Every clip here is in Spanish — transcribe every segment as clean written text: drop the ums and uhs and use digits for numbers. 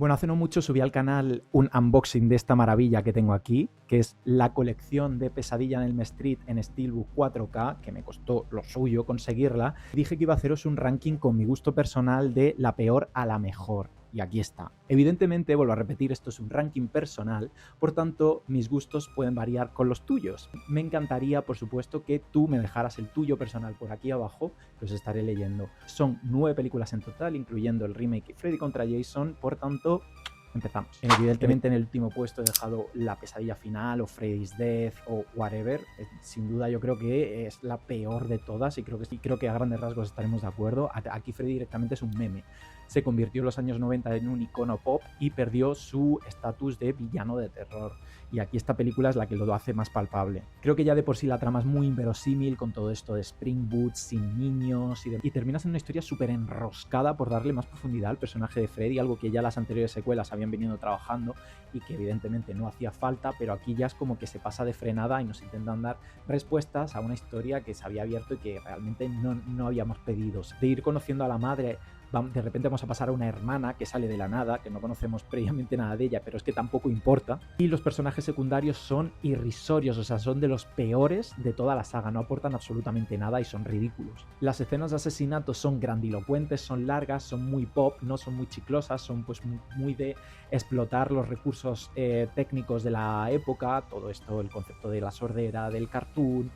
Bueno, hace no mucho subí al canal un unboxing de esta maravilla que tengo aquí, que es la colección de Pesadilla en Elm Street en Steelbook 4K, que me costó lo suyo conseguirla. Dije que iba a haceros un ranking con mi gusto personal de la peor a la mejor. Y aquí está. Evidentemente, vuelvo a repetir, esto es un ranking personal, por tanto, mis gustos pueden variar con los tuyos. Me encantaría, por supuesto, que tú me dejaras el tuyo personal por aquí abajo, que os estaré leyendo. Son 9 películas en total, incluyendo el remake Freddy contra Jason, por tanto, empezamos. Evidentemente en el último puesto he dejado La pesadilla final o Freddy's Death o whatever. Sin duda yo creo que es la peor de todas y creo que a grandes rasgos estaremos de acuerdo. Aquí Freddy directamente es un meme. Se convirtió en los años 90 en un icono pop y perdió su estatus de villano de terror. Y aquí esta película es la que lo hace más palpable. Creo que ya de por sí la trama es muy inverosímil con todo esto de Spring Boots sin niños y termina siendo una historia súper enroscada por darle más profundidad al personaje de Freddy, algo que ya las anteriores secuelas habían venido trabajando y que evidentemente no hacía falta, pero aquí ya es como que se pasa de frenada y nos intentan dar respuestas a una historia que se había abierto y que realmente no habíamos pedido. De ir conociendo a la madre, de repente vamos a pasar a una hermana que sale de la nada, que no conocemos previamente nada de ella, pero es que tampoco importa. Y los personajes secundarios son irrisorios, o sea, son de los peores de toda la saga, no aportan absolutamente nada y son ridículos. Las escenas de asesinato son grandilocuentes, son largas, son muy pop, no son muy chiclosas, son pues muy de explotar los recursos técnicos de la época, todo esto, el concepto de la sordera, del cartoon,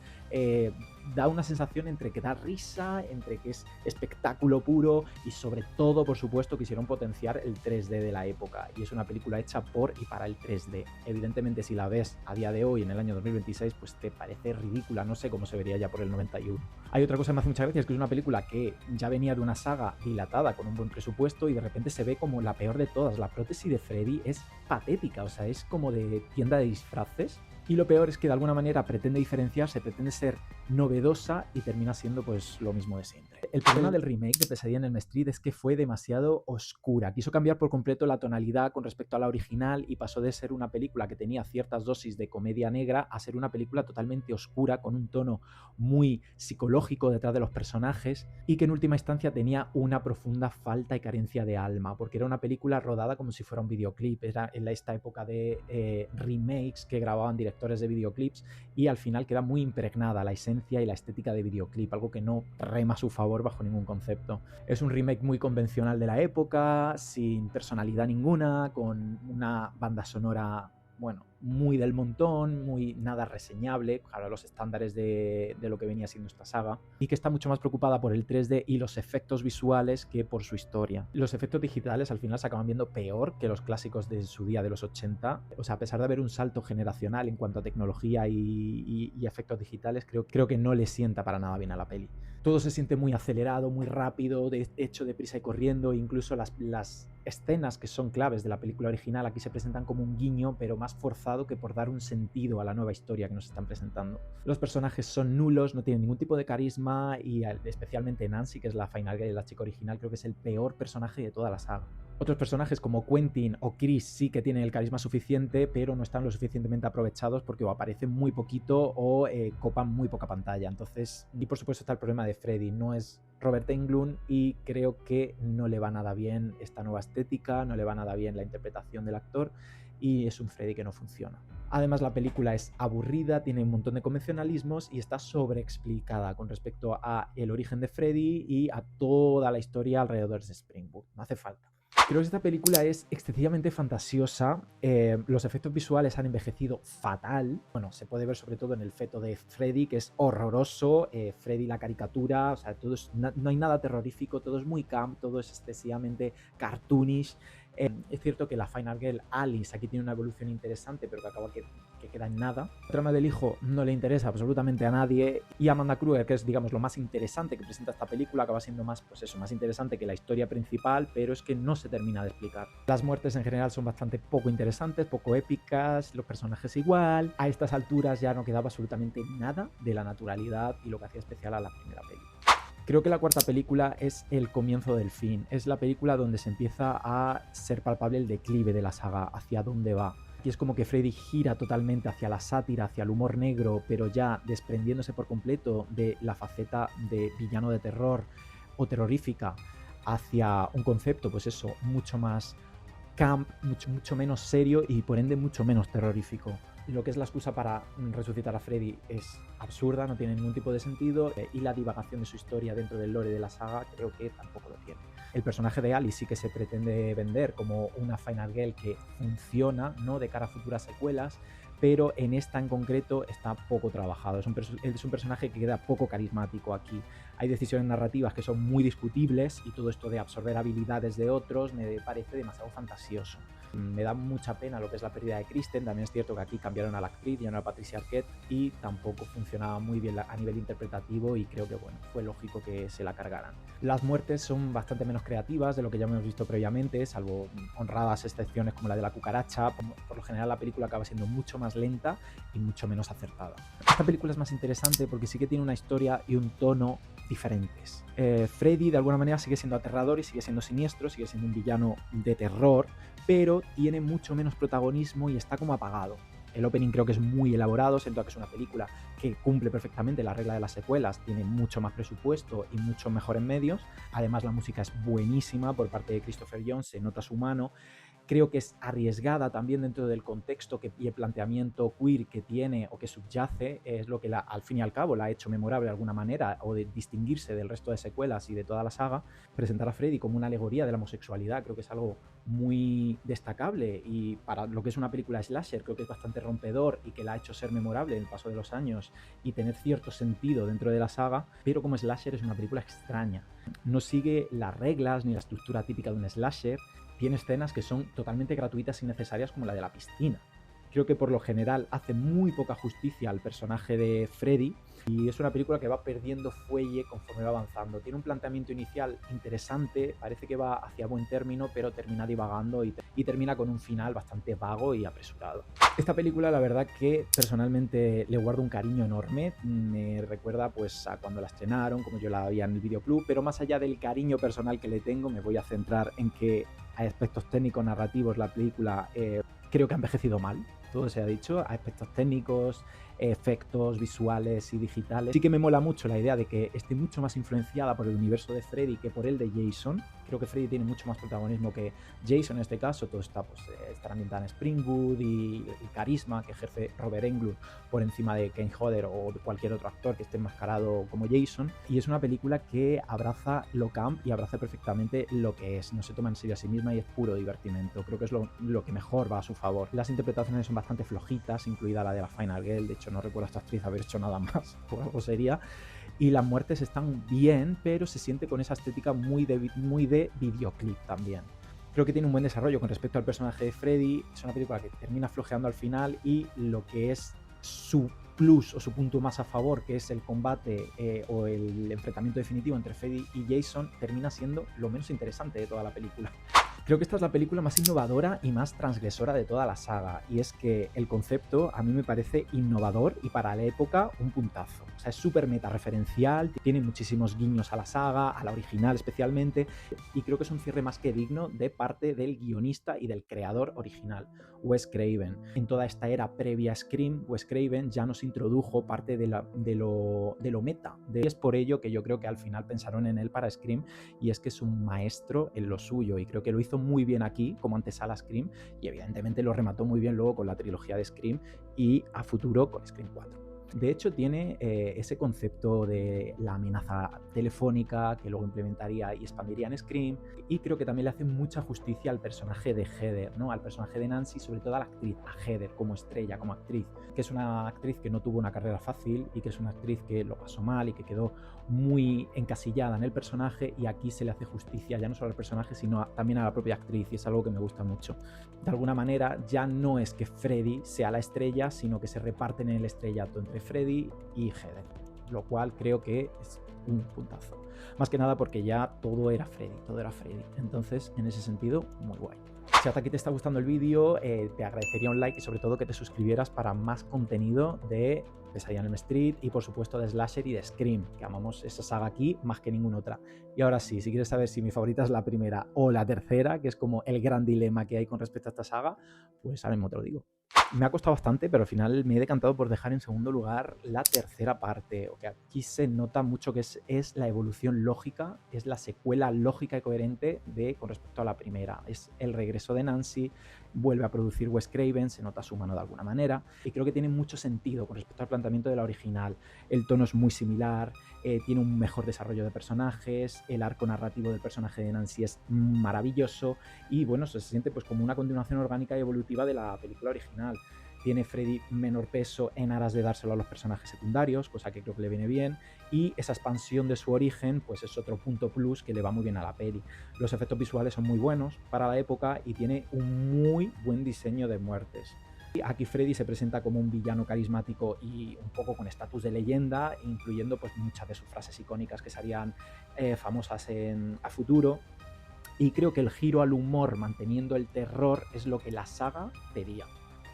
da una sensación entre que da risa, entre que es espectáculo puro y sobre todo, por supuesto, quisieron potenciar el 3D de la época y es una película hecha por y para el 3D. Evidentemente, si la ves a día de hoy, en el año 2026, pues te parece ridícula, no sé cómo se vería ya por el 91. Hay otra cosa que me hace mucha gracia, es que es una película que ya venía de una saga dilatada con un buen presupuesto y de repente se ve como la peor de todas. La prótesis de Freddy es patética, o sea, es como de tienda de disfraces. Y lo peor es que de alguna manera pretende diferenciarse, pretende ser novedosa y termina siendo pues lo mismo de siempre. El problema del remake de Pesadilla en Elm Street es que fue demasiado oscura. Quiso cambiar por completo la tonalidad con respecto a la original y pasó de ser una película que tenía ciertas dosis de comedia negra a ser una película totalmente oscura con un tono muy psicológico detrás de los personajes y que en última instancia tenía una profunda falta y carencia de alma, porque era una película rodada como si fuera un videoclip. Era en esta época de remakes que grababan directores de videoclips y al final queda muy impregnada la esencia y la estética de videoclip, algo que no rema a su favor bajo ningún concepto. Es un remake muy convencional de la época, sin personalidad ninguna, con una banda sonora, bueno, muy del montón, muy nada reseñable para los estándares de lo que venía siendo esta saga, y que está mucho más preocupada por el 3D y los efectos visuales que por su historia. Los efectos digitales al final se acaban viendo peor que los clásicos de su día de los 80. O sea, a pesar de haber un salto generacional en cuanto a tecnología y efectos digitales, creo que no le sienta para nada bien a la peli. Todo se siente muy acelerado, muy rápido, hecho deprisa y corriendo, incluso las escenas que son claves de la película original aquí se presentan como un guiño, pero más forzado que por dar un sentido a la nueva historia que nos están presentando. Los personajes son nulos, no tienen ningún tipo de carisma y especialmente Nancy, que es la Final Girl, la chica original, creo que es el peor personaje de toda la saga. Otros personajes como Quentin o Chris sí que tienen el carisma suficiente, pero no están lo suficientemente aprovechados porque o aparecen muy poquito o copan muy poca pantalla. Entonces, y por supuesto está el problema de Freddy, no es Robert Englund y creo que no le va nada bien esta nueva estética, no le va nada bien la interpretación del actor y es un Freddy que no funciona. Además, la película es aburrida, tiene un montón de convencionalismos y está sobreexplicada con respecto a el origen de Freddy y a toda la historia alrededor de Springwood. No hace falta. Creo que esta película es excesivamente fantasiosa, los efectos visuales han envejecido fatal, bueno, se puede ver sobre todo en el feto de Freddy, que es horroroso, Freddy la caricatura, o sea, no hay nada terrorífico, todo es muy camp, todo es excesivamente cartoonish. Es cierto que la Final Girl Alice aquí tiene una evolución interesante, pero que acaba que queda en nada. La trama del hijo no le interesa absolutamente a nadie y Amanda Kruger, que es digamos lo más interesante que presenta esta película, acaba siendo más, pues eso, más interesante que la historia principal, pero es que no se termina de explicar. Las muertes en general son bastante poco interesantes, poco épicas, los personajes igual. A estas alturas ya no quedaba absolutamente nada de la naturalidad y lo que hacía especial a la primera peli. Creo que la cuarta película es el comienzo del fin. Es la película donde se empieza a ser palpable el declive de la saga, hacia dónde va. Aquí es como que Freddy gira totalmente hacia la sátira, hacia el humor negro, pero ya desprendiéndose por completo de la faceta de villano de terror o terrorífica, hacia un concepto, pues eso, mucho más camp, mucho menos serio y por ende mucho menos terrorífico. Lo que es la excusa para resucitar a Freddy es absurda, no tiene ningún tipo de sentido, y la divagación de su historia dentro del lore de la saga creo que tampoco lo tiene. El personaje de Alice sí que se pretende vender como una Final Girl que funciona, ¿no?, de cara a futuras secuelas, pero en esta en concreto está poco trabajado. Es un personaje que queda poco carismático aquí. Hay decisiones narrativas que son muy discutibles y todo esto de absorber habilidades de otros me parece demasiado fantasioso. Me da mucha pena lo que es la pérdida de Kristen. También es cierto que aquí cambiaron a la actriz, ya no a Patricia Arquette, y tampoco funcionaba muy bien a nivel interpretativo y creo que bueno, fue lógico que se la cargaran. Las muertes son bastante menos creativas de lo que ya hemos visto previamente, salvo honradas excepciones como la de la cucaracha. Por lo general la película acaba siendo mucho más lenta y mucho menos acertada. Esta película es más interesante porque sí que tiene una historia y un tono diferentes. Freddy de alguna manera sigue siendo aterrador y sigue siendo siniestro, sigue siendo un villano de terror, pero tiene mucho menos protagonismo y está como apagado. El opening creo que es muy elaborado, siento que es una película que cumple perfectamente la regla de las secuelas, tiene mucho más presupuesto y mucho mejores medios. Además la música es buenísima por parte de Christopher Jones, se nota su mano. Creo que es arriesgada también dentro del contexto y el planteamiento queer que tiene o que subyace, es lo que al fin y al cabo la ha hecho memorable de alguna manera o de distinguirse del resto de secuelas y de toda la saga. Presentar a Freddy como una alegoría de la homosexualidad creo que es algo muy destacable, y para lo que es una película slasher creo que es bastante rompedor y que la ha hecho ser memorable en el paso de los años y tener cierto sentido dentro de la saga, pero como slasher es una película extraña. No sigue las reglas ni la estructura típica de un slasher. Tiene escenas que son totalmente gratuitas y innecesarias, como la de la piscina. Creo que por lo general hace muy poca justicia al personaje de Freddy y es una película que va perdiendo fuelle conforme va avanzando. Tiene un planteamiento inicial interesante, parece que va hacia buen término, pero termina divagando y termina con un final bastante vago y apresurado. Esta película la verdad que personalmente le guardo un cariño enorme, me recuerda pues a cuando la estrenaron, como yo la veía en el videoclub, pero más allá del cariño personal que le tengo me voy a centrar en que a aspectos técnicos narrativos la película creo que ha envejecido mal, todo se ha dicho, a aspectos técnicos, efectos visuales y digitales. Sí que me mola mucho la idea de que esté mucho más influenciada por el universo de Freddy que por el de Jason. Creo que Freddy tiene mucho más protagonismo que Jason en este caso. Todo está, pues, está ambientada en Springwood y carisma que ejerce Robert Englund por encima de Kane Hodder o de cualquier otro actor que esté enmascarado como Jason. Y es una película que abraza lo camp y abraza perfectamente lo que es. No se toma en serio a sí misma y es puro divertimento. Creo que es lo que mejor va a su favor. Las interpretaciones son bastante flojitas, incluida la de la Final Girl. De hecho, no recuerdo a esta actriz haber hecho nada más, por algo sería. Y las muertes están bien, pero se siente con esa estética muy de videoclip también. Creo que tiene un buen desarrollo con respecto al personaje de Freddy. Es una película que termina flojeando al final y lo que es su plus o su punto más a favor, que es el combate o el enfrentamiento definitivo entre Freddy y Jason, termina siendo lo menos interesante de toda la película. Creo que esta es la película más innovadora y más transgresora de toda la saga, y es que el concepto a mí me parece innovador y para la época un puntazo. O sea, es súper meta-referencial, tiene muchísimos guiños a la saga, a la original especialmente, y creo que es un cierre más que digno de parte del guionista y del creador original, Wes Craven. En toda esta era previa a Scream, Wes Craven ya nos introdujo parte de lo meta. Es por ello que yo creo que al final pensaron en él para Scream, y es que es un maestro en lo suyo, y creo que lo hizo muy bien aquí como antesala a Scream, y evidentemente lo remató muy bien luego con la trilogía de Scream y a futuro con Scream 4. De hecho, tiene ese concepto de la amenaza telefónica que luego implementaría y expandiría en Scream, y creo que también le hace mucha justicia al personaje de Heather, ¿no? Al personaje de Nancy, sobre todo a la actriz, a Heather como estrella, como actriz, que es una actriz que no tuvo una carrera fácil y que es una actriz que lo pasó mal y que quedó muy encasillada en el personaje, y aquí se le hace justicia ya no solo al personaje sino también a la propia actriz, y es algo que me gusta mucho. De alguna manera ya no es que Freddy sea la estrella, sino que se reparten en el estrellato entre Freddy y Heather, lo cual creo que es un puntazo. Más que nada porque ya todo era Freddy. Entonces, en ese sentido, muy guay. Si hasta aquí te está gustando el vídeo, te agradecería un like y sobre todo que te suscribieras para más contenido de Pesadilla en Elm Street y por supuesto de Slasher y de Scream, que amamos esa saga aquí más que ninguna otra. Y ahora sí, si quieres saber si mi favorita es la primera o la tercera, que es como el gran dilema que hay con respecto a esta saga, pues ahora mismo te lo digo. Me ha costado bastante, pero al final me he decantado por dejar en segundo lugar la tercera parte. O que aquí se nota mucho que es la evolución lógica, es la secuela lógica y coherente con respecto a la primera. Es el regreso de Nancy, vuelve a producir Wes Craven, se nota su mano de alguna manera, y creo que tiene mucho sentido con respecto al planteamiento de la original. El tono es muy similar, tiene un mejor desarrollo de personajes, el arco narrativo del personaje de Nancy es maravilloso, y bueno, se siente pues como una continuación orgánica y evolutiva de la película original. Tiene Freddy menor peso en aras de dárselo a los personajes secundarios, cosa que creo que le viene bien, y esa expansión de su origen pues es otro punto plus que le va muy bien a la peli. Los efectos visuales son muy buenos para la época y tiene un muy buen diseño de muertes. Aquí Freddy se presenta como un villano carismático y un poco con estatus de leyenda, incluyendo pues muchas de sus frases icónicas que serían famosas a futuro. Y creo que el giro al humor manteniendo el terror es lo que la saga pedía.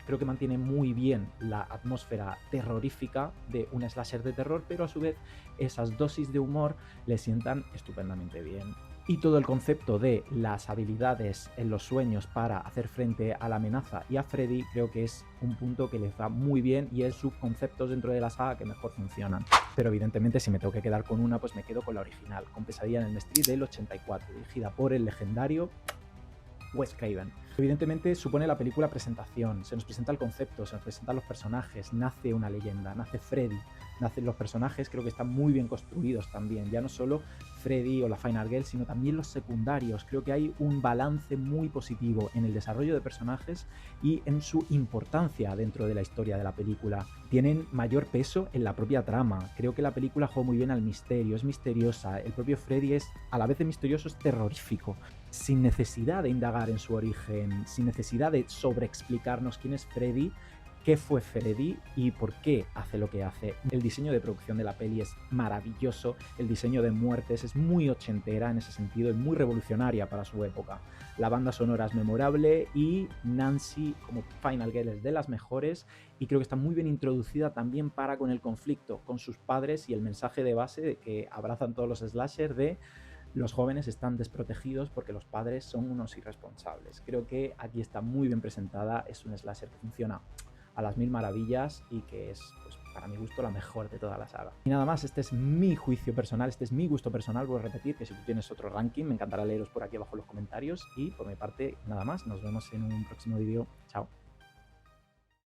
Creo que mantiene muy bien la atmósfera terrorífica de un slasher de terror, pero a su vez esas dosis de humor le sientan estupendamente bien. Y todo el concepto de las habilidades en los sueños para hacer frente a la amenaza y a Freddy creo que es un punto que les va muy bien y es subconceptos dentro de la saga que mejor funcionan. Pero evidentemente si me tengo que quedar con una, pues me quedo con la original, con Pesadilla en el Street del 84, dirigida por el legendario Wes Craven. Evidentemente supone la película presentación, se nos presenta el concepto, se nos presentan los personajes, nace una leyenda, nace Freddy, nacen los personajes, creo que están muy bien construidos también, ya no solo Freddy o la Final Girl, sino también los secundarios. Creo que hay un balance muy positivo en el desarrollo de personajes y en su importancia dentro de la historia de la película. Tienen mayor peso en la propia trama. Creo que la película juega muy bien al misterio, es misteriosa. El propio Freddy es, a la vez de misterioso, es terrorífico, sin necesidad de indagar en su origen, sin necesidad de sobreexplicarnos quién es Freddy, qué fue Freddy y por qué hace lo que hace. El diseño de producción de la peli es maravilloso, el diseño de muertes es muy ochentera en ese sentido, es muy revolucionaria para su época. La banda sonora es memorable y Nancy como Final Girl es de las mejores y creo que está muy bien introducida también para con el conflicto con sus padres y el mensaje de base de que abrazan todos los slashers de los jóvenes están desprotegidos porque los padres son unos irresponsables. Creo que aquí está muy bien presentada, es un slasher que funciona a las mil maravillas y que es, pues, para mi gusto, la mejor de toda la saga. Y nada más, este es mi juicio personal, este es mi gusto personal. Voy a repetir que si tú tienes otro ranking, me encantará leeros por aquí abajo en los comentarios. Y por mi parte, nada más, nos vemos en un próximo vídeo. Chao.